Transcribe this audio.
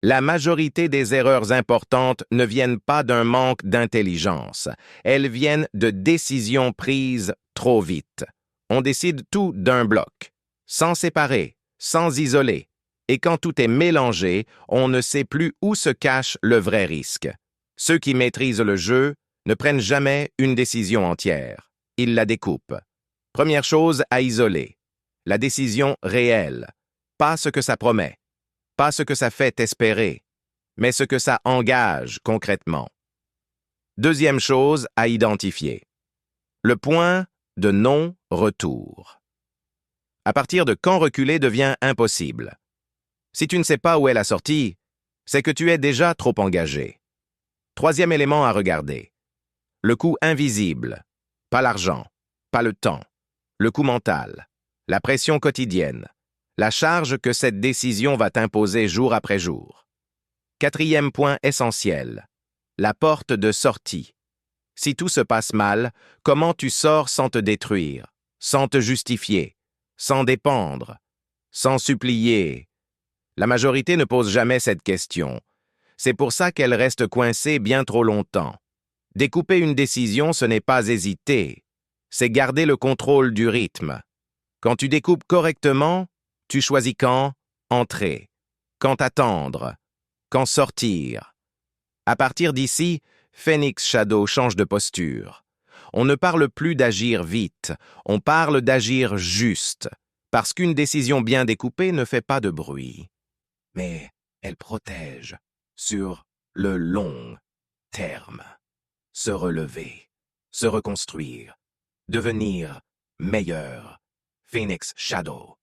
La majorité des erreurs importantes ne viennent pas d'un manque d'intelligence. Elles viennent de décisions prises trop vite. On décide tout d'un bloc, sans séparer, sans isoler. Et quand tout est mélangé, on ne sait plus où se cache le vrai risque. Ceux qui maîtrisent le jeu ne prennent jamais une décision entière. Ils la découpent. Première chose à isoler, la décision réelle, pas ce que ça promet, pas ce que ça fait espérer, mais ce que ça engage concrètement. Deuxième chose à identifier, le point de non-retour. À partir de quand reculer devient impossible. Si tu ne sais pas où est la sortie, c'est que tu es déjà trop engagé. Troisième élément à regarder, le coût invisible, pas l'argent, pas le temps, le coût mental, la pression quotidienne, la charge que cette décision va t'imposer jour après jour. Quatrième point essentiel, la porte de sortie. Si tout se passe mal, comment tu sors sans te détruire, sans te justifier, sans dépendre, sans supplier? La majorité ne pose jamais cette question. C'est pour ça qu'elle reste coincée bien trop longtemps. Découper une décision, ce n'est pas hésiter, c'est garder le contrôle du rythme. Quand tu découpes correctement, tu choisis quand entrer, quand attendre, quand sortir. À partir d'ici, Phoenix Shadow change de posture. On ne parle plus d'agir vite, on parle d'agir juste, parce qu'une décision bien découpée ne fait pas de bruit. Mais elle protège sur le long terme. Se relever, se reconstruire, devenir meilleur. Phoenix Shadow.